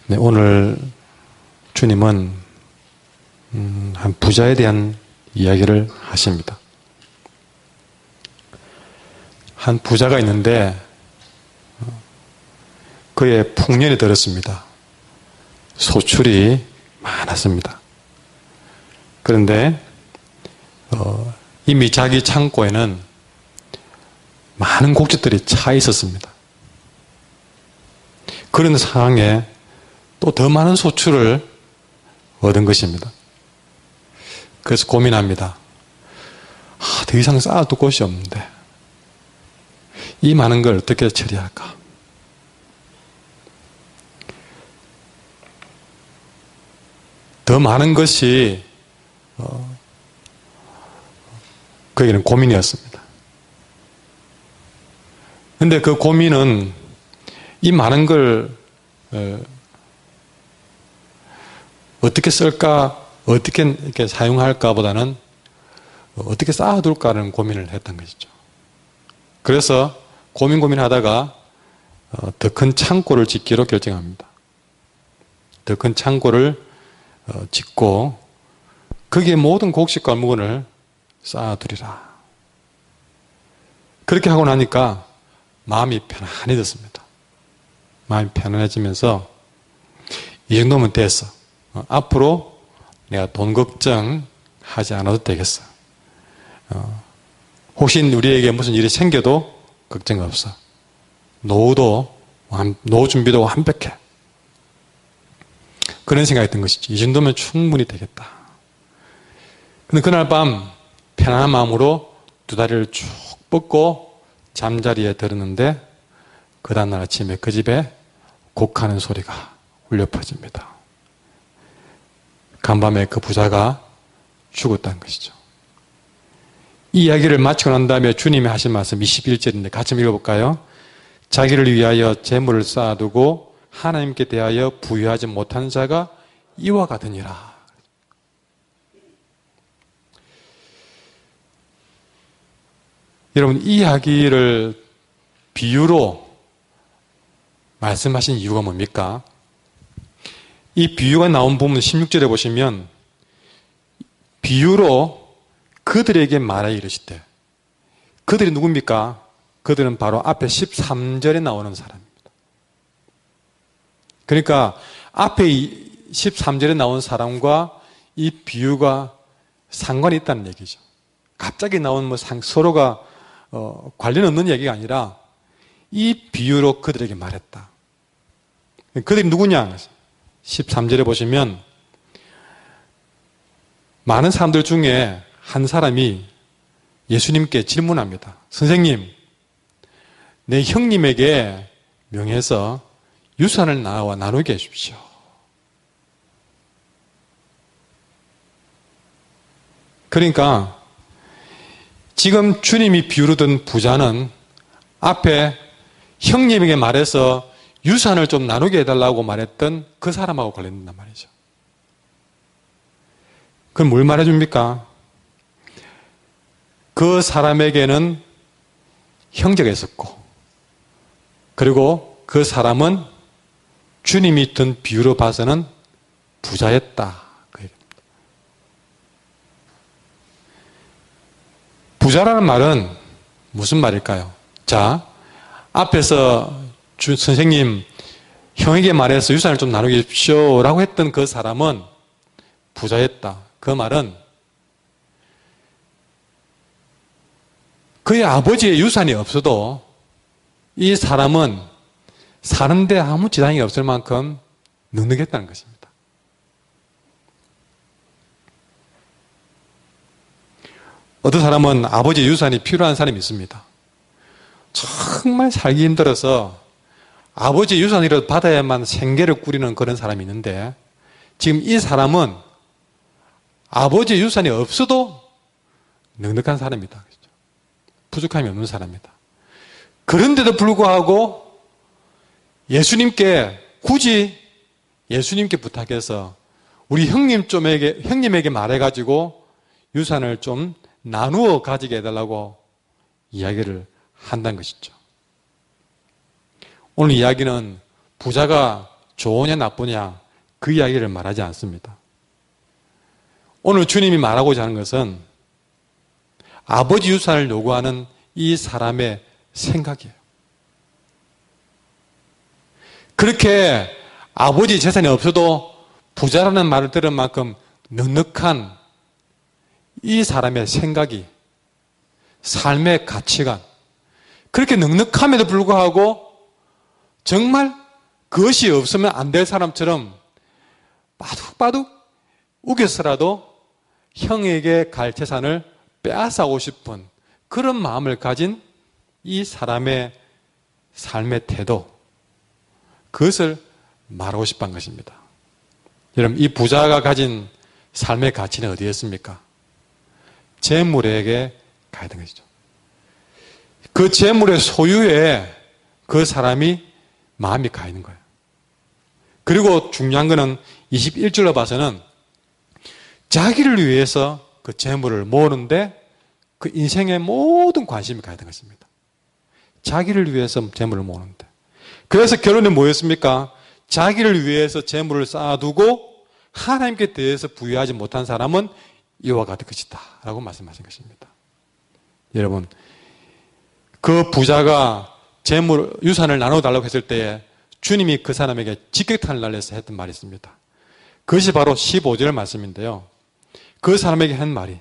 네, 오늘 주님은 한 부자에 대한 이야기를 하십니다. 한 부자가 있는데 그의 풍년이 들었습니다. 소출이 많았습니다. 그런데 이미 자기 창고에는 많은 곡식들이 차 있었습니다. 그런 상황에 또 더 많은 소출을 얻은 것입니다. 그래서 고민합니다. 더 이상 쌓아둘 곳이 없는데 이 많은 걸 어떻게 처리할까? 더 많은 것이 그에게는 고민이었습니다. 그런데 그 고민은 이 많은 걸 어떻게 쓸까, 어떻게 이렇게 사용할까 보다는 어떻게 쌓아둘까라는 고민을 했던 것이죠. 그래서 고민하다가 더 큰 창고를 짓기로 결정합니다. 더 큰 창고를 짓고 거기에 모든 곡식과 물건을 쌓아두리라. 그렇게 하고 나니까 마음이 편안해졌습니다. 마음이 편안해지면서 이 정도면 됐어. 앞으로 내가 돈 걱정하지 않아도 되겠어. 혹시 우리에게 무슨 일이 생겨도 걱정 없어. 노후 준비도 완벽해. 그런 생각이 든 것이죠. 이 정도면 충분히 되겠다. 근데 그날 밤 편안한 마음으로 두 다리를 쭉 뻗고 잠자리에 들었는데 그 다음날 아침에 그 집에 곡하는 소리가 울려 퍼집니다. 간밤에 그 부자가 죽었다는 것이죠. 이 이야기를 마치고 난 다음에 주님이 하신 말씀 21절인데 같이 읽어볼까요? 자기를 위하여 재물을 쌓아두고 하나님께 대하여 부유하지 못한 자가 이와 같으니라. 여러분, 이 이야기를 비유로 말씀하신 이유가 뭡니까? 이 비유가 나온 부분 16절에 보시면 비유로 그들에게 말하여 이르시되, 그들이 누굽니까? 그들은 바로 앞에 13절에 나오는 사람입니다. 그러니까 앞에 13절에 나온 사람과 이 비유가 상관이 있다는 얘기죠. 갑자기 나온 서로가 관련 없는 얘기가 아니라 이 비유로 그들에게 말했다. 그들이 누구냐? 13절에 보시면 많은 사람들 중에 한 사람이 예수님께 질문합니다. 선생님, 내 형님에게 명해서 유산을 나와 나누게 해주십시오. 그러니까 지금 주님이 비유로 든 부자는 앞에 형님에게 말해서 유산을 좀 나누게 해달라고 말했던 그 사람하고 관련된단 말이죠. 그럼 뭘 말해줍니까? 그 사람에게는 형제가 있었고, 그리고 그 사람은 주님이 든 비유로 봐서는 부자였다. 그 얘기입니다. 부자라는 말은 무슨 말일까요? 자, 앞에서 선생님, 형에게 말해서 유산을 좀 나누게 해주십시오 라고 했던 그 사람은 부자였다. 그 말은 그의 아버지의 유산이 없어도 이 사람은 사는데 아무 지장이 없을 만큼 넉넉했다는 것입니다. 어떤 사람은 아버지의 유산이 필요한 사람이 있습니다. 정말 살기 힘들어서 아버지의 유산이라도 받아야만 생계를 꾸리는 그런 사람이 있는데, 지금 이 사람은 아버지의 유산이 없어도 넉넉한 사람이다. 부족함이 없는 사람이다. 그런데도 불구하고 굳이 예수님께 부탁해서 우리 형님에게 말해가지고 유산을 좀 나누어 가지게 해달라고 이야기를 한다는 것이죠. 오늘 이야기는 부자가 좋으냐 나쁘냐 그 이야기를 말하지 않습니다. 오늘 주님이 말하고자 하는 것은 아버지 유산을 요구하는 이 사람의 생각이에요. 그렇게 아버지 재산이 없어도 부자라는 말을 들은 만큼 넉넉한 이 사람의 생각이, 삶의 가치관, 그렇게 넉넉함에도 불구하고 정말 그것이 없으면 안 될 사람처럼 바둑바둑 우겨서라도 형에게 갈 재산을 빼앗아오고 싶은 그런 마음을 가진 이 사람의 삶의 태도, 그것을 말하고 싶은 것입니다. 여러분, 이 부자가 가진 삶의 가치는 어디였습니까? 재물에게 가야 되는 것이죠. 그 재물의 소유에 그 사람이 마음이 가 있는 거예요. 그리고 중요한 것은 21절로 봐서는 자기를 위해서 그 재물을 모으는데 그 인생의 모든 관심이 가야 되는 것입니다. 자기를 위해서 재물을 모으는데. 그래서 결론이 뭐였습니까? 자기를 위해서 재물을 쌓아두고 하나님께 대해서 부여하지 못한 사람은 이와 같을 것이다 라고 말씀하신 것입니다. 여러분, 그 부자가 재물, 유산을 나눠달라고 했을 때에 주님이 그 사람에게 직격탄을 날려서 했던 말이 있습니다. 그것이 바로 15절 말씀인데요. 그 사람에게 한 말이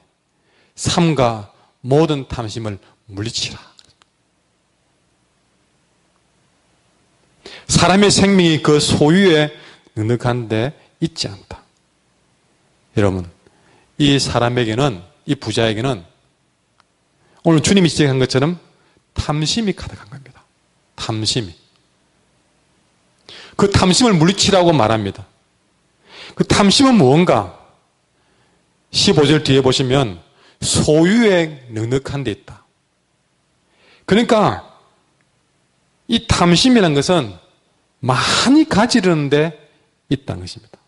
삼가 모든 탐심을 물리치라. 사람의 생명이 그 소유에 넉넉한 데 있지 않다. 여러분, 이 사람에게는, 이 부자에게는 오늘 주님이 지적한 것처럼 탐심이 가득한 겁니다. 탐심이. 그 탐심을 물리치라고 말합니다. 그 탐심은 무언가? 15절 뒤에 보시면 소유에 넉넉한 데 있다. 그러니까 이 탐심이라는 것은 많이 가지려는 데 있다는 것입니다.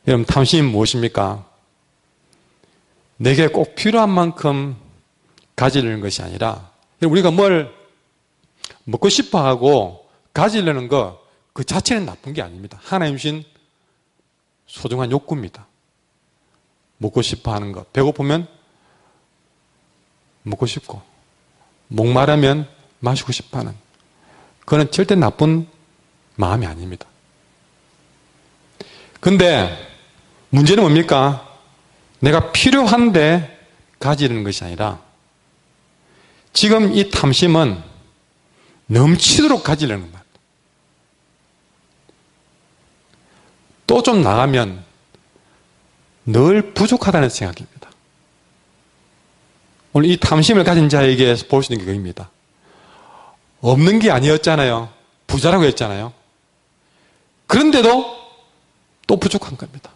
여러분, 탐심이 무엇입니까? 내게 꼭 필요한 만큼 가지려는 것이 아니라 우리가 뭘 먹고 싶어 하고 가지려는 것 그 자체는 나쁜 게 아닙니다. 하나님 주신 소중한 욕구입니다. 먹고 싶어 하는 것, 배고프면 먹고 싶고 목마르면 마시고 싶어 하는, 그건 절대 나쁜 마음이 아닙니다. 근데 문제는 뭡니까? 내가 필요한데 가지려는 것이 아니라 지금 이 탐심은 넘치도록 가지려는 것. 또 좀 나가면 늘 부족하다는 생각입니다. 오늘 이 탐심을 가진 자에게 볼 수 있는 게 그겁니다. 없는 게 아니었잖아요. 부자라고 했잖아요. 그런데도 또 부족한 겁니다.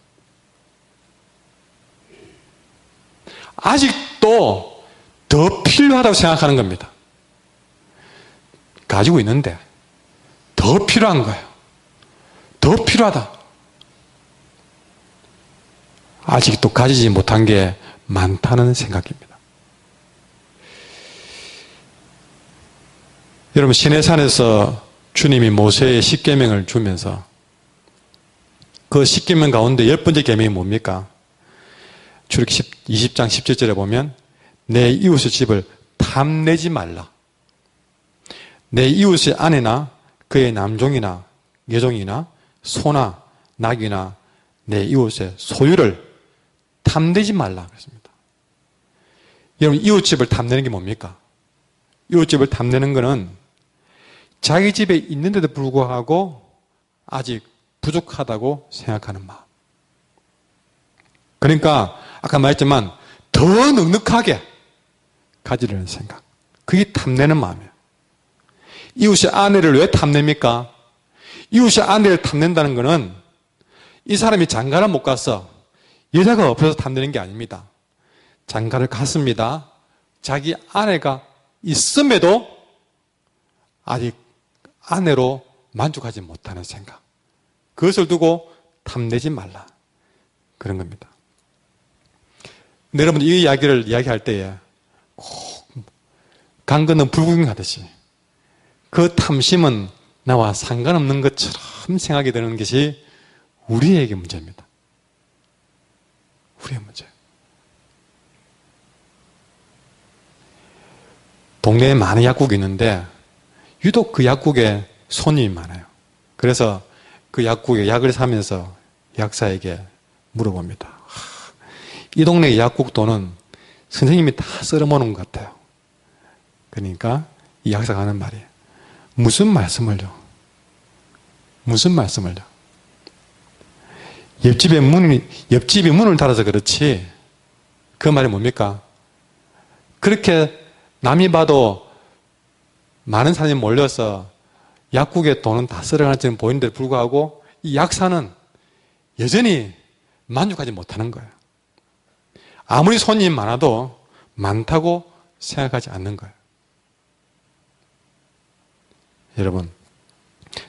아직도 더 필요하다고 생각하는 겁니다. 가지고 있는데 더 필요한 거예요. 더 필요하다. 아직도 가지지 못한 게 많다는 생각입니다. 여러분, 시내산에서 주님이 모세의 10계명을 주면서 그 10계명 가운데 10번째 계명이 뭡니까? 출애굽기 20장 17절에 보면 내 이웃의 집을 탐내지 말라. 내 이웃의 아내나 그의 남종이나 여종이나 소나 낙이나 내 이웃의 소유를 탐내지 말라 그랬습니다. 여러분, 이웃집을 탐내는 게 뭡니까? 이웃집을 탐내는 것은 자기 집에 있는데도 불구하고 아직 부족하다고 생각하는 마음. 그러니까 아까 말했지만 더 넉넉하게 가지려는 생각. 그게 탐내는 마음이에요. 이웃의 아내를 왜 탐냅니까? 이웃의 아내를 탐낸다는 것은 이 사람이 장가를 못 가서 여자가 없어서 탐내는 게 아닙니다. 장가를 갔습니다. 자기 아내가 있음에도 아직 아내로 만족하지 못하는 생각. 그것을 두고 탐내지 말라. 그런 겁니다. 근데 여러분, 이 이야기를 이야기할 때에 강 건너 불구경 하듯이 그 탐심은 나와 상관없는 것처럼 생각이 되는 것이 우리에게 문제입니다. 우리의 문제. 동네에 많은 약국이 있는데 유독 그 약국에 손님이 많아요. 그래서 그 약국에 약을 사면서 약사에게 물어봅니다. 이 동네 약국 돈은 선생님이 다 썰어먹는 것 같아요. 그러니까 이 약사가 하는 말이에요. 무슨 말씀을요? 무슨 말씀을요? 옆집이 문을 닫아서 그렇지. 그 말이 뭡니까? 그렇게 남이 봐도 많은 사람이 몰려서 약국의 돈은 다 썰어가는지는 보이는데 불구하고 이 약사는 여전히 만족하지 못하는 거예요. 아무리 손님이 많아도 많다고 생각하지 않는 거예요. 여러분,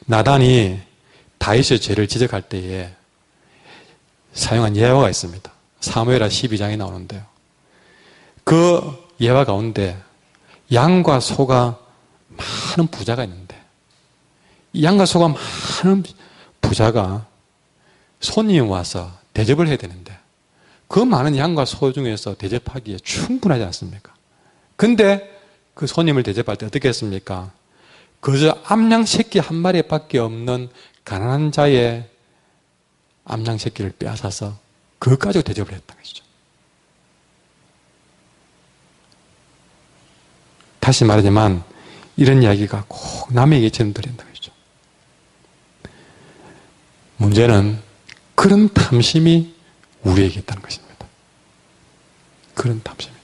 나단이 다윗의 죄를 지적할 때에 사용한 예화가 있습니다. 사무엘하 12장에 나오는데요. 그 예화 가운데 양과 소가 많은 부자가 있는데 이 양과 소가 많은 부자가 손님이 와서 대접을 해야 되는데 그 많은 양과 소 중에서 대접하기에 충분하지 않습니까? 근데 그 손님을 대접할 때 어떻게 했습니까? 그저 암양 새끼 한 마리밖에 없는 가난한 자의 암양 새끼를 빼앗아서 그것 가지고 대접을 했던 것이죠. 다시 말하지만 이런 이야기가 꼭 남의 얘기처럼 들린다는 것이죠. 문제는 그런 탐심이 우리에게 있다는 것입니다. 그런 탐심이.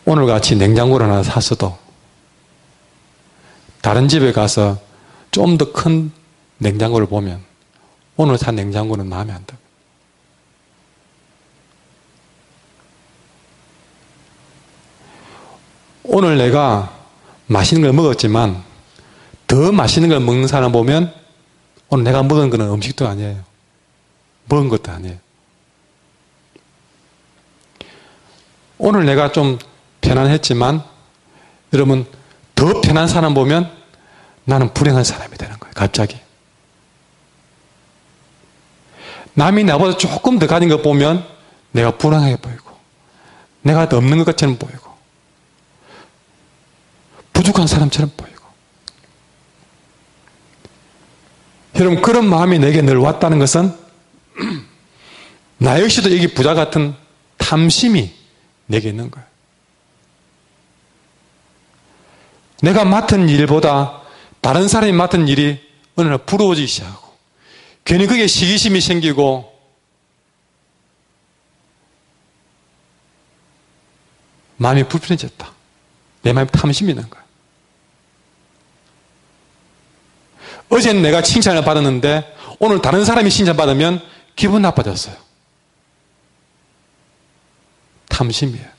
오늘같이 냉장고를 하나 샀어도 다른 집에 가서 좀 더 큰 냉장고를 보면 오늘 산 냉장고는 마음에 안 들어요. 오늘 내가 맛있는 걸 먹었지만 더 맛있는 걸 먹는 사람 보면 오늘 내가 먹은 거는 음식도 아니에요. 먹은 것도 아니에요. 오늘 내가 좀 편안했지만 여러분 더 편한 사람 보면 나는 불행한 사람이 되는 거예요. 갑자기. 남이 나보다 조금 더 가진 것 보면 내가 불행하게 보이고 내가 더 없는 것처럼 보이고 부족한 사람처럼 보이고 여러분 그런 마음이 내게 늘 왔다는 것은 나 역시도 여기 부자 같은 탐심이 내게 있는 거예요. 내가 맡은 일보다 다른 사람이 맡은 일이 어느 날 부러워지기 시작하고 괜히 그게 시기심이 생기고 마음이 불편해졌다. 내 마음에 탐심이 있는 거예요. 어제는 내가 칭찬을 받았는데 오늘 다른 사람이 칭찬받으면 기분 나빠졌어요. 탐심이에요.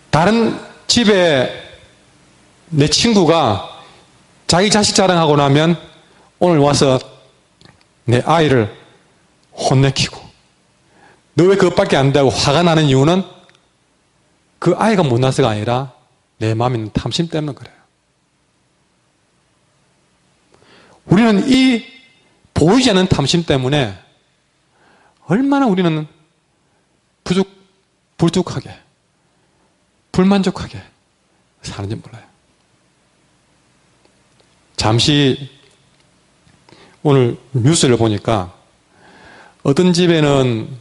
다른 집에 내 친구가 자기 자식 자랑하고 나면 오늘 와서 내 아이를 혼내키고 너 왜 그것밖에 안 된다고 화가 나는 이유는 그 아이가 못나서가 아니라 내 마음에 있는 탐심 때문에 그래요. 우리는 이 보이지 않는 탐심 때문에 얼마나 우리는 불족하게 불만족하게 사는지 몰라요. 잠시 오늘 뉴스를 보니까 어떤 집에는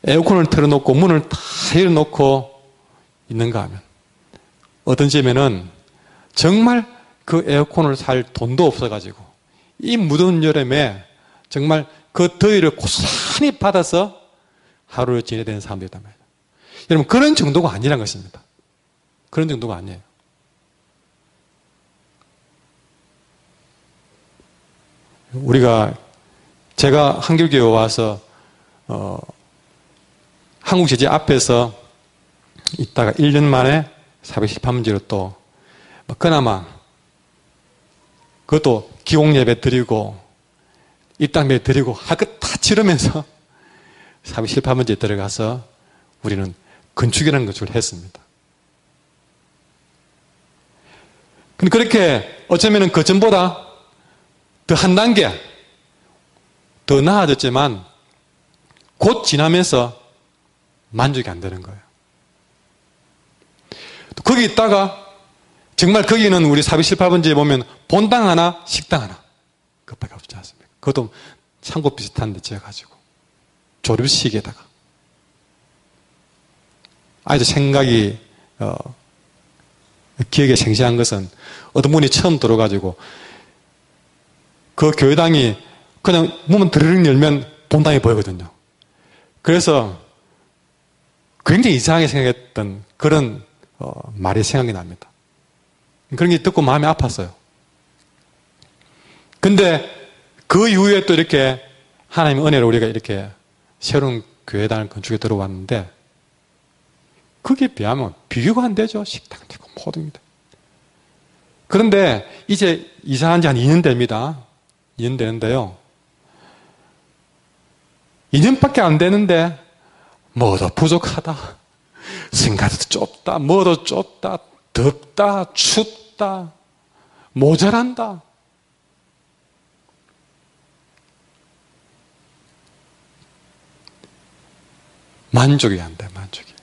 에어컨을 틀어놓고 문을 다 열어놓고 있는가 하면 어떤 집에는 정말 그 에어컨을 살 돈도 없어가지고 이 무더운 여름에 정말 그 더위를 고스란히 받아서 하루를 지내야 되는 사람들이 있단 말이에요. 여러분 그런 정도가 아니란 것입니다. 그런 정도가 아니에요. 제가 한길교회 와서 한국제지 앞에서 있다가 1년 만에 418문제로 또 그나마 그것도 기공예배 드리고 이 땅 내 드리고 할 것 다 치르면서 사비 실파문제에 들어가서 우리는 건축이라는 것을 했습니다. 근데 그렇게 어쩌면 그 전보다 더 한 단계 더 나아졌지만 곧 지나면서 만족이 안 되는 거예요. 또 거기 있다가 정말 거기는 우리 사비 실파문제에 보면 본당 하나, 식당 하나 그것밖에 없지 않습니까? 그것도 창고 비슷한 데 지어가지고 조립식에다가 아주 생각이 기억에 생생한 것은 어떤 분이 처음 들어가지고 그 교회당이 그냥 문만 드르륵 열면 본당이 보이거든요. 그래서 굉장히 이상하게 생각했던 그런 말이 생각이 납니다. 그런 게 듣고 마음이 아팠어요. 근데 그 이후에 또 이렇게 하나님의 은혜로 우리가 이렇게 새로운 교회당을 건축에 들어왔는데 그게 비하면 비교가 안 되죠. 식당 되고 모든 게. 그런데 이제 이사한 지 한 2년 됩니다. 2년 되는데요. 2년밖에 안 되는데 뭐도 부족하다. 생각도 좁다. 뭐도 좁다. 덥다. 춥다. 모자란다. 만족이 안 돼. 만족이.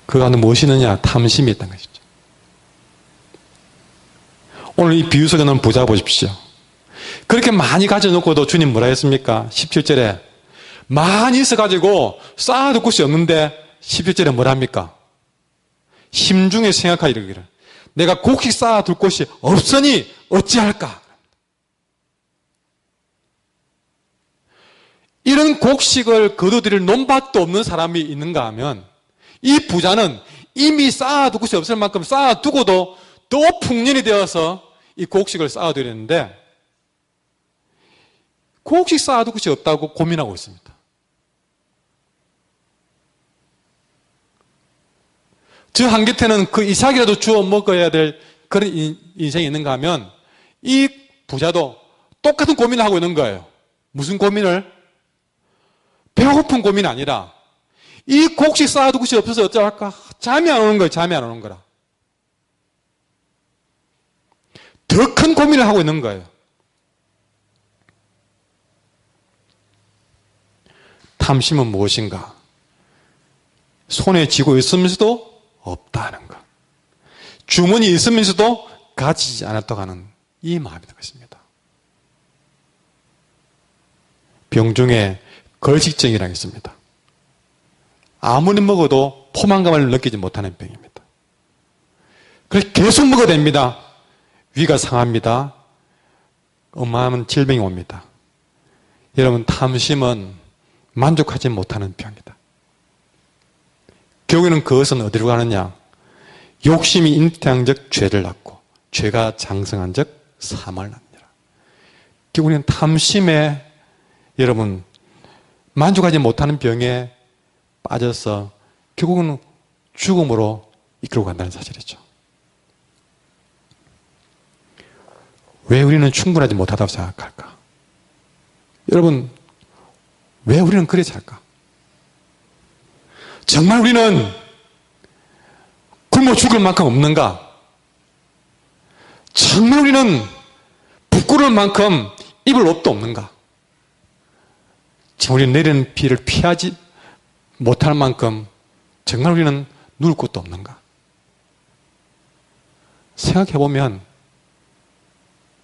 그 안에 무엇이느냐? 탐심이 있다는 것이죠. 오늘 이 비유 속에 있는 부자 보십시오. 그렇게 많이 가져놓고도 주님 뭐라 했습니까? 17절에 많이 있어가지고 쌓아둘 곳이 없는데 17절에 뭐라 합니까? 심중에 생각하여 이르기를 내가 곡식 쌓아둘 곳이 없으니 어찌할까? 이런 곡식을 거둬들일 논밭도 없는 사람이 있는가 하면 이 부자는 이미 쌓아둘 곳이 없을 만큼 쌓아두고도 또 풍년이 되어서 이 곡식을 쌓아두려는데 곡식 쌓아둘 곳이 없다고 고민하고 있습니다. 저 한 곁에는 그 이삭이라도 주워 먹어야 될 그런 인생이 있는가 하면 이 부자도 똑같은 고민을 하고 있는 거예요. 무슨 고민을? 배고픈 고민이 아니라 이 곡식 쌓아둘 곳이 없어서 어쩌할까? 잠이 안 오는 거예요. 잠이 안 오는 거라. 더 큰 고민을 하고 있는 거예요. 탐심은 무엇인가? 손에 쥐고 있으면서도 없다는 것. 주머니에 있으면서도 가지지 않았다고 하는 이 마음이 것입니다. 병 중에 걸식증이라는 게 있습니다. 아무리 먹어도 포만감을 느끼지 못하는 병입니다. 그래서 계속 먹어야 됩니다. 위가 상합니다. 어마어마한 질병이 옵니다. 여러분, 탐심은 만족하지 못하는 병이다. 결국에는 그것은 어디로 가느냐? 욕심이 잉태한 적 죄를 낳고 죄가 장성한 적 사망을 낳느니라. 결국에는 탐심에 여러분 만족하지 못하는 병에 빠져서 결국은 죽음으로 이끌고 간다는 사실이죠. 왜 우리는 충분하지 못하다고 생각할까? 여러분, 왜 우리는 그래 살까? 정말 우리는 굶어 죽을 만큼 없는가? 정말 우리는 부끄러울 만큼 입을 옷도 없는가? 정말 우리는 내리는 비를 피하지 못할 만큼 정말 우리는 누울 곳도 없는가? 생각해보면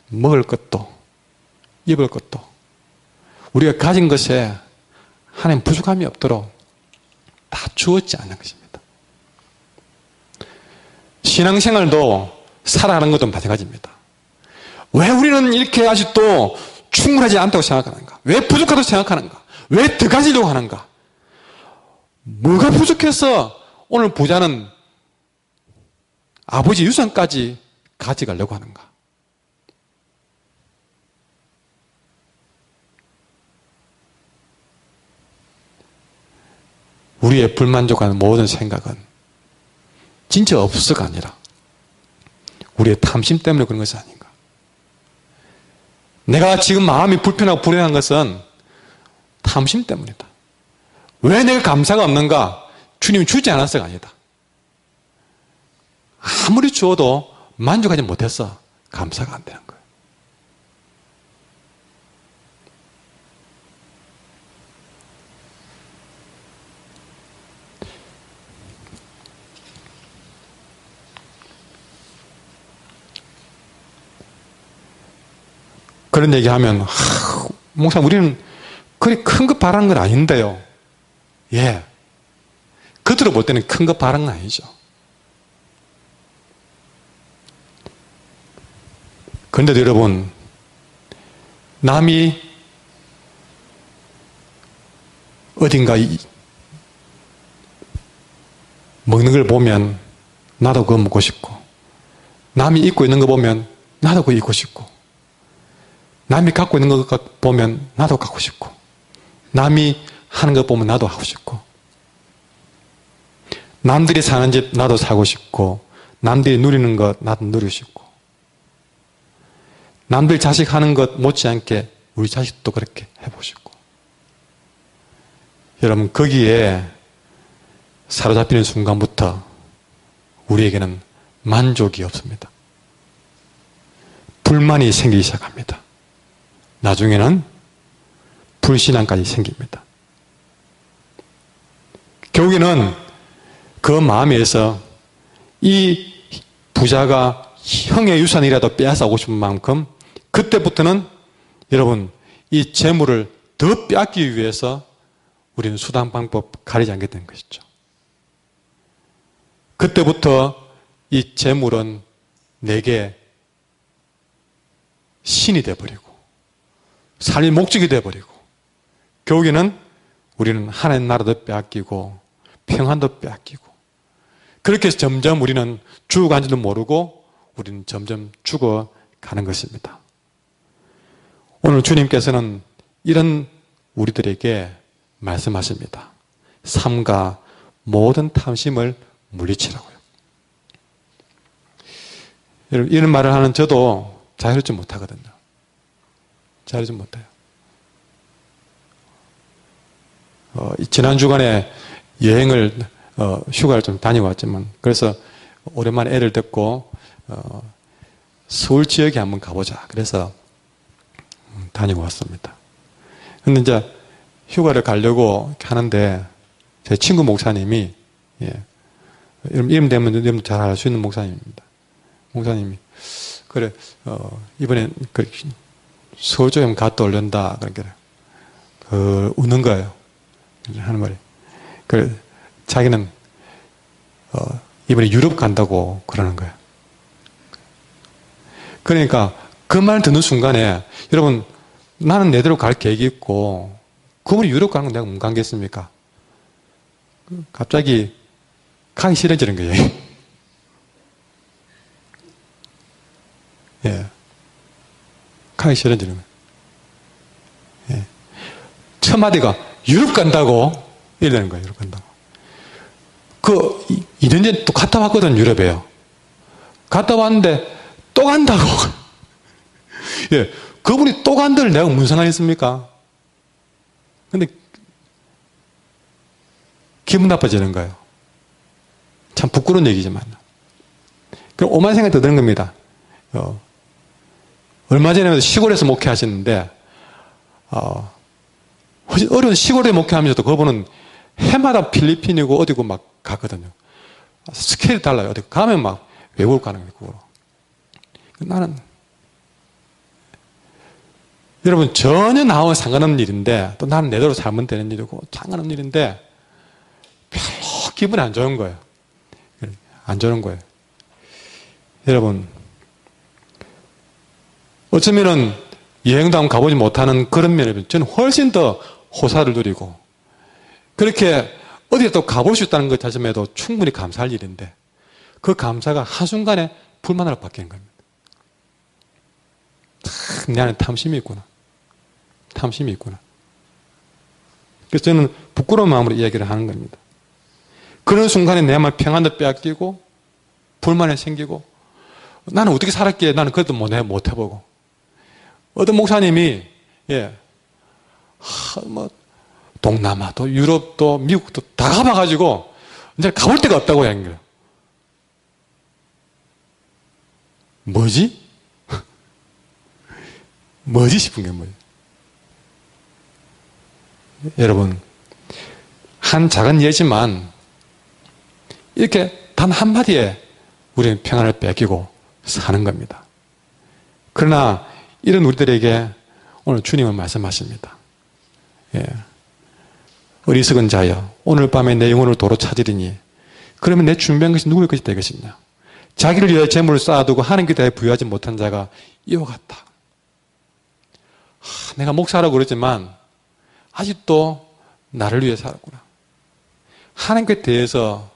먹을 것도 입을 것도 우리가 가진 것에 하나님 부족함이 없도록 다 주었지 않는 것입니다. 신앙생활도 살아가는 것도 마찬가지입니다. 왜 우리는 이렇게 아직도 충분하지 않다고 생각하는가? 왜 부족하다고 생각하는가? 왜 더 가지려고 하는가? 뭐가 부족해서 오늘 부자는 아버지 유산까지 가져가려고 하는가? 우리의 불만족하는 모든 생각은 진짜 없어가 아니라 우리의 탐심 때문에 그런 것이 아닌가? 내가 지금 마음이 불편하고 불행한 것은 탐심 때문이다. 왜 내가 감사가 없는가? 주님이 주지 않았어가 아니다. 아무리 주어도 만족하지 못해서 감사가 안 되는 거예요. 그런 얘기하면 목사님 우리는 그리 큰 것 바라는 건 아닌데요. 예, 겉으로 볼 때는 큰 것 바라는 건 아니죠. 그런데도 여러분, 남이 어딘가 먹는 걸 보면 나도 그거 먹고 싶고, 남이 입고 있는 거 보면 나도 그거 입고 싶고, 남이 갖고 있는 거 보면 나도 갖고 싶고, 남이 하는 거 보면 나도 하고 싶고, 남들이 사는 집 나도 사고 싶고, 남들이 누리는 것 나도 누리고 싶고, 남들 자식 하는 것 못지않게 우리 자식도 그렇게 해보고 싶고. 여러분, 거기에 사로잡히는 순간부터 우리에게는 만족이 없습니다. 불만이 생기기 시작합니다. 나중에는 불신앙까지 생깁니다. 결국에는 그 마음에서 이 부자가 형의 유산이라도 빼앗아오고 싶은 만큼 그때부터는 여러분 이 재물을 더 빼앗기 위해서 우리는 수단 방법 가리지 않게 된 것이죠. 그때부터 이 재물은 내게 신이 되어버리고 삶의 목적이 되어버리고 결국에는 우리는 하나님 나라도 빼앗기고 평안도 빼앗기고 그렇게 해서 점점 우리는 죽어간지도 모르고 우리는 점점 죽어가는 것입니다. 오늘 주님께서는 이런 우리들에게 말씀하십니다. 삼가 모든 탐심을 물리치라고요. 여러분, 이런 말을 하는 저도 자유롭지 못하거든요. 자유롭지 못해요. 지난 주간에 여행을 휴가를 좀 다녀왔지만 그래서 오랜만에 애를 데리고 서울 지역에 한번 가보자. 그래서 다녀왔습니다. 근데 이제 휴가를 가려고 하는데 제 친구 목사님이 이름 되면 이름 잘 알 수 있는 목사님입니다. 목사님이 그래 이번에 서울 쪽에 한번 갔다 올련다 그러니까 웃는 거예요. 하는 말이 그래 자기는 이번에 유럽 간다고 그러는 거예요. 그러니까 그 말 듣는 순간에 여러분 나는 내대로 갈 계획이 있고 그분이 유럽 가는 건 내가 못 가겠습니까? 갑자기 가기 싫어지는 거예요. 예. 가기 싫어지는 거예요. 예. 첫 마디가 유럽 간다고? 이러는 거예요. 유럽 간다고. 2년 전에 또 갔다 왔거든, 유럽에요. 갔다 왔는데 또 간다고. 예. 그분이 또 간다를 내가 무슨 상관이 있습니까? 근데 기분 나빠지는 거예요. 참 부끄러운 얘기지만. 그럼 오만 생각이 더 드는 겁니다. 얼마 전에 시골에서 목회하시는데 어려운 시골에 목회하면서도 그분은 해마다 필리핀이고 어디고 막 가거든요. 스케일이 달라요. 어디 가면 막 외국 가는 거예요. 그거로. 나는 여러분 전혀 나와 상관없는 일인데 또 나는 내대로 살면 되는 일이고 상관없는 일인데 별로 기분이 안 좋은 거예요. 안 좋은 거예요. 여러분 어쩌면은 여행도 한번 가보지 못하는 그런 면에 저는 훨씬 더 호사를 누리고 그렇게 어디에 또 가볼 수 있다는 것 자체에도 충분히 감사할 일인데 그 감사가 한순간에 불만으로 바뀌는 겁니다. 내 안에 탐심이 있구나. 탐심이 있구나. 그래서 저는 부끄러운 마음으로 이야기를 하는 겁니다. 그런 순간에 내 마음 평안도 빼앗기고 불만이 생기고 나는 어떻게 살았기에 나는 그것도 못 해보고 어떤 목사님이, 동남아도, 유럽도, 미국도 다 가봐가지고, 이제 가볼 데가 없다고 하는 거예요. 뭐지? 뭐지 싶은 게 뭐예요? 여러분, 한 작은 예지만, 이렇게 단 한마디에 우리는 평안을 뺏기고 사는 겁니다. 그러나 이런 우리들에게 오늘 주님은 말씀하십니다. 어리석은 자여, 오늘 밤에 내 영혼을 도로 찾으리니 그러면 내 준비한 것이 누구의 것이 되겠느냐? 자기를 위하여 재물을 쌓아두고 하나님께 대해 부여하지 못한 자가 이와 같다. 내가 목사라고 그러지만 아직도 나를 위해 살았구나. 하나님께 대해서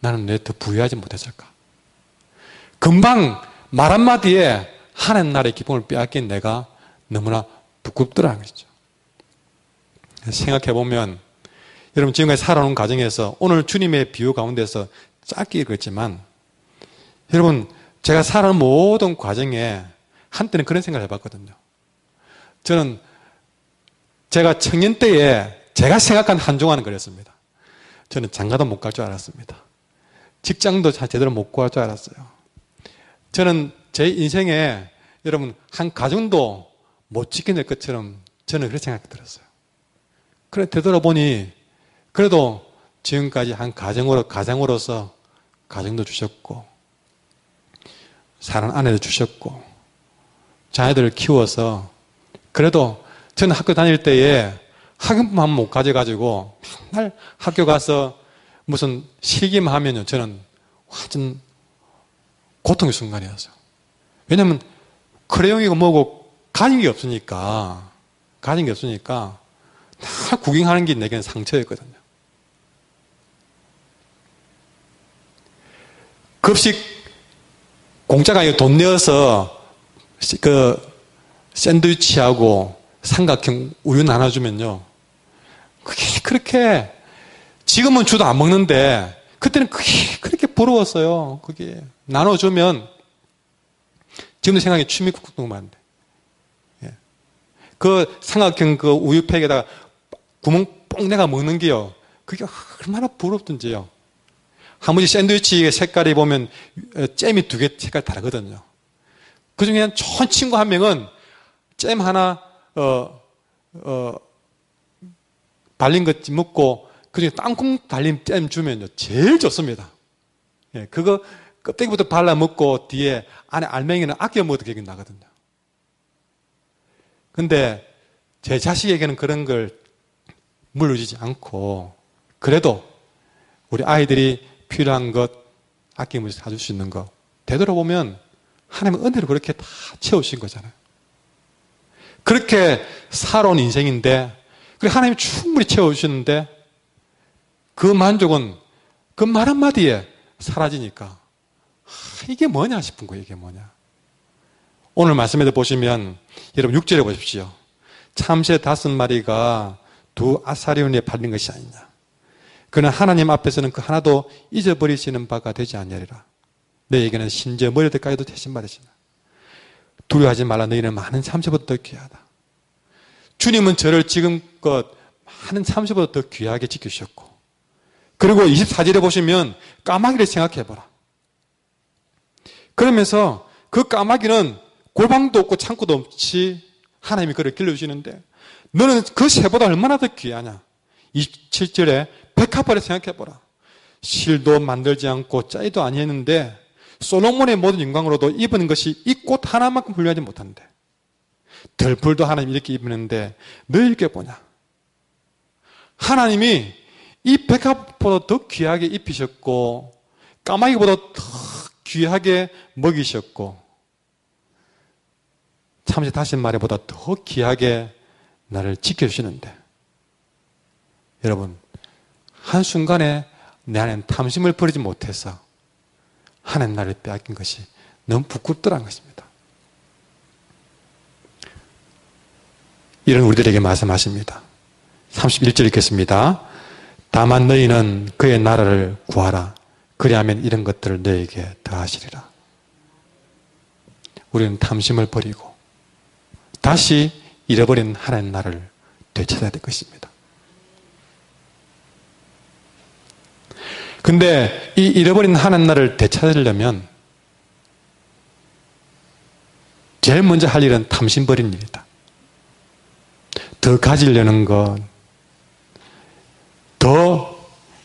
나는 왜 더 부여하지 못했을까? 금방 말 한마디에 하나님 나라의 기쁨을 빼앗긴 내가 너무나 부끄럽더라는 것이죠. 생각해보면 여러분 지금까지 살아온 과정에서 오늘 주님의 비유 가운데서 짧게 읽었지만 여러분 제가 살아온 모든 과정에 한때는 그런 생각을 해봤거든요. 저는 제가 청년 때에 제가 생각한 한동안은 그랬습니다. 저는 장가도 못 갈 줄 알았습니다. 직장도 제대로 못 구할 줄 알았어요. 저는 제 인생에 여러분 한 가정도 못 지켜낼 것처럼 저는 그렇게 생각이 들었어요. 그래 되돌아보니 그래도 지금까지 한 가장으로서 가정도 주셨고 사랑하는 아내도 주셨고 자녀들을 키워서 그래도 저는 학교 다닐 때에 학용품 한 번 못 가져가지고 맨날 학교 가서 무슨 실기만 하면요 저는 완전 고통의 순간이었어요. 왜냐하면 크레용이고 뭐고 가진 게 없으니까 다 구경하는 게 내게는 상처였거든요. 급식 공짜가 아니고 돈 내어서 그 샌드위치하고 삼각형 우유 나눠주면요 그게 그렇게 지금은 주도 안 먹는데 그때는 그게 그렇게 부러웠어요. 그게 나눠주면 지금도 생각에 침이 쿡쿡 넘어가는데 그 삼각형 그 우유팩에다가 구멍 뽕 내가 먹는 게요 그게 얼마나 부럽던지요. 한 번씩 샌드위치 색깔이 보면 잼이 두 개 색깔 다르거든요. 그 중에 좋은 친구 한 명은 잼 하나 발린 것 먹고 그중에 땅콩 달린 잼 주면요 제일 좋습니다. 그거 껍데기부터 발라 먹고 뒤에 안에 알맹이는 아껴 먹어도 기억이 나거든요. 근데 제 자식에게는 그런 걸 물려주지 않고 그래도 우리 아이들이 필요한 것 아끼면서 사줄 수 있는 거 되돌아보면 하나님은 은혜로 그렇게 다 채우신 거잖아요. 그렇게 살아온 인생인데 그리고 하나님이 충분히 채워주시는데 그 만족은 그 말 한마디에 사라지니까 이게 뭐냐 싶은 거예요. 이게 뭐냐. 오늘 말씀에도 보시면 여러분 6절에 보십시오. 참새 5마리가 두 아사리온에 팔린 것이 아니냐. 그는 하나님 앞에서는 그 하나도 잊어버리시는 바가 되지 않으리라. 너에게는 심지어 머리들까지도 대신 받으시나. 두려워하지 말라. 너희는 많은 참새보다 더 귀하다. 주님은 저를 지금껏 많은 참새보다 더 귀하게 지켜주셨고 그리고 24절에 보시면 까마귀를 생각해봐라. 그러면서 그 까마귀는 골방도 없고 창고도 없이 하나님이 그를 길러주시는데 너는 그 새보다 얼마나 더 귀하냐. 27절에 백합화를 생각해보라. 실도 만들지 않고 짜이도 아니했는데 솔로몬의 모든 영광으로도 입은 것이 이 꽃 하나만큼 훌륭하지 못한데 들풀도 하나님이 이렇게 입었는데 너 이렇게 보냐. 하나님이 이 백합보다 더 귀하게 입히셨고 까마귀보다 더 귀하게 먹이셨고 참새 5마리보다 더 귀하게 나를 지켜주시는데 여러분 한순간에 내 안에는 탐심을 버리지 못해서 하나님 나를 빼앗긴 것이 너무 부끄럽더라는 것입니다. 이런 우리들에게 말씀하십니다. 31절 읽겠습니다. 다만 너희는 그의 나라를 구하라. 그리하면 이런 것들을 너희에게 더하시리라. 우리는 탐심을 버리고 다시 잃어버린 하나님 나라를 되찾아야 될 것입니다. 근데 이 잃어버린 하나님 나라를 되찾으려면 제일 먼저 할 일은 탐심 버리는 일이다. 더 가지려는 것, 더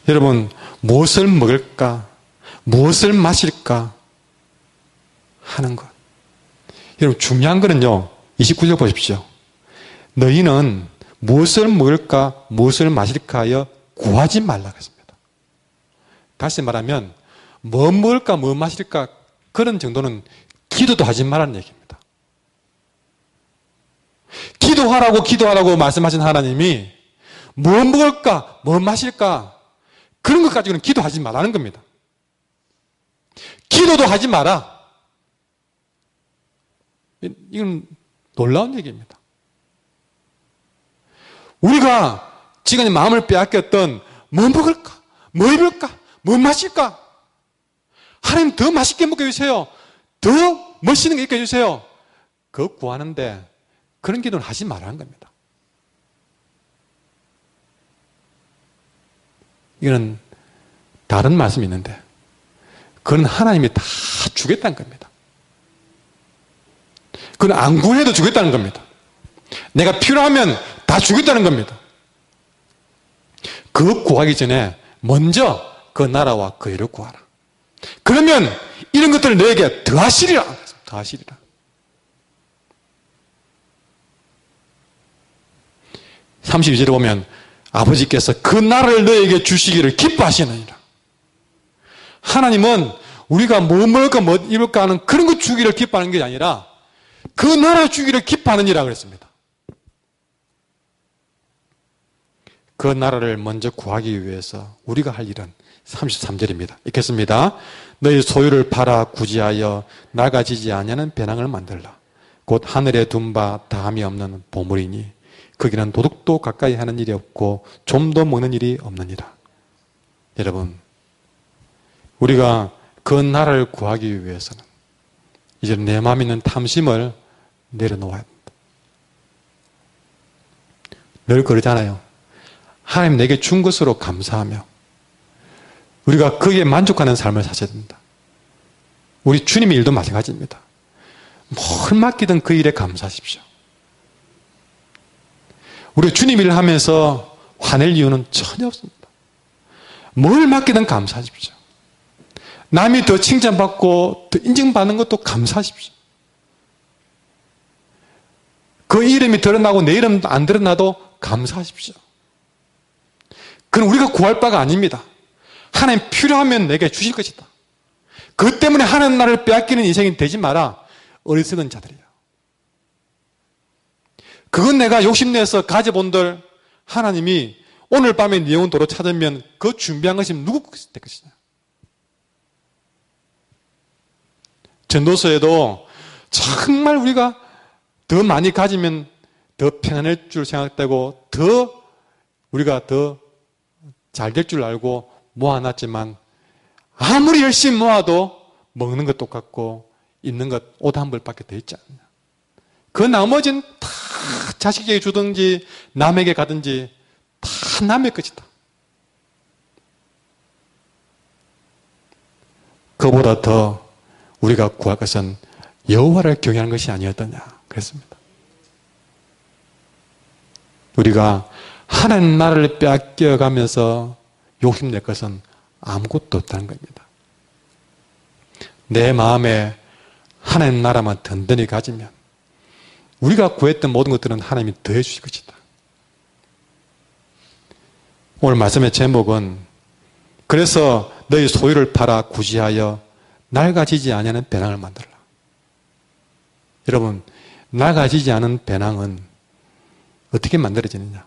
여러분 무엇을 먹을까, 무엇을 마실까 하는 것. 여러분 중요한 거는요, 29절 보십시오. 너희는 무엇을 먹을까, 무엇을 마실까 하여 구하지 말라 했습니다. 다시 말하면 뭐 먹을까, 뭐 마실까 그런 정도는 기도도 하지 말라는 얘기입니다. 기도하라고 말씀하신 하나님이 뭐 먹을까, 뭐 마실까 그런 것 가지고는 기도하지 말라는 겁니다. 기도도 하지 마라. 이건 놀라운 얘기입니다. 우리가 지금 마음을 빼앗겼던 뭐 먹을까, 뭐 입을까, 뭐 마실까? 하나님 더 맛있게 먹게 해주세요. 더 멋있는 게 있게 해주세요. 그거 구하는데 그런 기도는 하지 말라는 겁니다. 이거는 다른 말씀이 있는데 그건 하나님이 다 주겠다는 겁니다. 그건 안 구해도 주겠다는 겁니다. 내가 필요하면 다 주겠다는 겁니다. 그거 구하기 전에 먼저 그 나라와 그 일을 구하라. 그러면 이런 것들을 너에게 더하시리라. 더하시리라. 32절에 보면 아버지께서 그 나라를 너에게 주시기를 기뻐하시느니라. 하나님은 우리가 뭐 먹을까 뭐 입을까 하는 그런 거 주기를 기뻐하는 게 아니라 그 나라 주기를 기뻐하느니라 그랬습니다. 그 나라를 먼저 구하기 위해서 우리가 할 일은 33절입니다. 읽겠습니다. 너희 소유를 팔아 구제하여 낡아지지 아니하는 배낭을 만들라. 곧 하늘에 둔 바 다함이 없는 보물이니 거기는 도둑도 가까이 하는 일이 없고 좀도 먹는 일이 없느니라. 여러분, 우리가 그 나라를 구하기 위해서는 이제 내 마음에 있는 탐심을 내려놓아야 합니다. 늘 그러잖아요. 하나님 내게 준 것으로 감사하며 우리가 거기에 만족하는 삶을 사셔야 됩니다. 우리 주님의 일도 마찬가지입니다. 뭘 맡기든 그 일에 감사하십시오. 우리 주님 일을 하면서 화낼 이유는 전혀 없습니다. 뭘 맡기든 감사하십시오. 남이 더 칭찬받고 더 인정받는 것도 감사하십시오. 그 이름이 드러나고 내 이름 안 드러나도 감사하십시오. 그건 우리가 구할 바가 아닙니다. 하나님 필요하면 내게 주실 것이다. 그 때문에 하나님 나라를 빼앗기는 인생이 되지 마라. 어리석은 자들이야. 그건 내가 욕심내서 가져본들 하나님이 오늘 밤에 네 영혼 도로 찾으면 그 준비한 것이 누구 될 것이냐. 전도서에도 정말 우리가 더 많이 가지면 더 편안할 줄 생각되고 더 우리가 더 잘 될 줄 알고 모아놨지만 아무리 열심히 모아도 먹는 것 똑같고 입는 것 옷 한 벌밖에 더 있지 않느냐. 그 나머지는 다 자식에게 주든지 남에게 가든지 다 남의 것이다. 그보다 더 우리가 구할 것은 여호와를 경외하는 것이 아니었더냐 그랬습니다. 우리가 하나님 나라를 빼앗겨가면서 욕심낼 것은 아무것도 없다는 겁니다. 내 마음에 하나님 나라만 든든히 가지면 우리가 구했던 모든 것들은 하나님이 더해 주실 것이다. 오늘 말씀의 제목은 그래서 너희 소유를 팔아 구제하여 낡아지지 아니하는 배낭을 만들라. 여러분, 낡아지지 않은 배낭은 어떻게 만들어지느냐?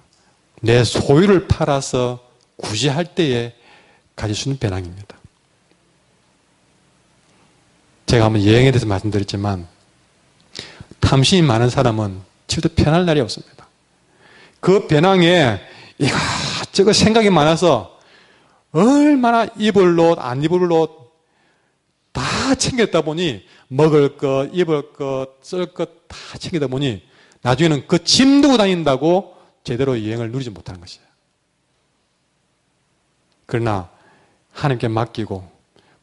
내 소유를 팔아서 구제할 때에 가질 수 있는 배낭입니다. 제가 한번 여행에 대해서 말씀드렸지만 탐심이 많은 사람은 절대 편할 날이 없습니다. 그 배낭에 이것저것 생각이 많아서 얼마나 입을 옷, 안 입을 옷 다 챙겼다 보니 먹을 것, 입을 것, 쓸 것 다 챙기다 보니 나중에는 그 짐 두고 다닌다고 제대로 여행을 누리지 못하는 것이에요. 그러나 하나님께 맡기고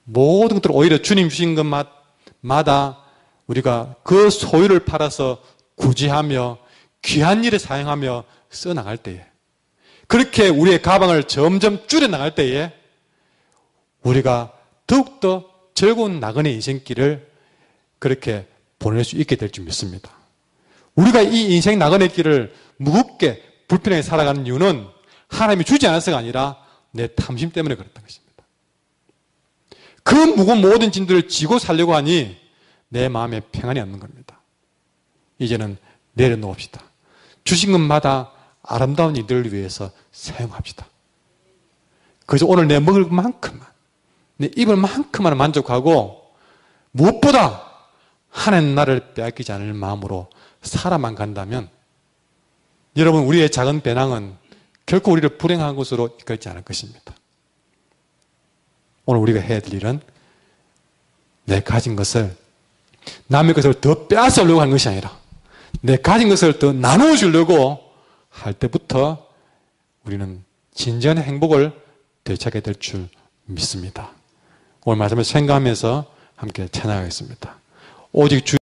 모든 것들을 오히려 주님 주신 것마다 우리가 그 소유를 팔아서 구제하며 귀한 일에 사용하며 써나갈 때에, 그렇게 우리의 가방을 점점 줄여나갈 때에 우리가 더욱더 즐거운 나그네 인생길을 그렇게 보낼 수 있게 될 줄 믿습니다. 우리가 이 인생 나그네 길을 무겁게 불편하게 살아가는 이유는 하나님이 주지 않아서가 아니라 내 탐심 때문에 그랬던 것입니다. 그 무거운 모든 짐들을 지고 살려고 하니 내 마음에 평안이 없는 겁니다. 이제는 내려놓읍시다. 주신 것마다 아름다운 이들을 위해서 사용합시다. 그래서 오늘 내 먹을 만큼만, 내 입을 만큼만 만족하고 무엇보다 하나님 나를 빼앗기지 않을 마음으로 살아만 간다면 여러분, 우리의 작은 배낭은 결코 우리를 불행한 곳으로 이끌지 않을 것입니다. 오늘 우리가 해야 될 일은 내 가진 것을 남의 것을 더 빼앗으려고 하는 것이 아니라 내 가진 것을 더 나누어 주려고 할 때부터 우리는 진정한 행복을 되찾게 될 줄 믿습니다. 오늘 말씀을 생각하면서 함께 찬양하겠습니다. 오직 주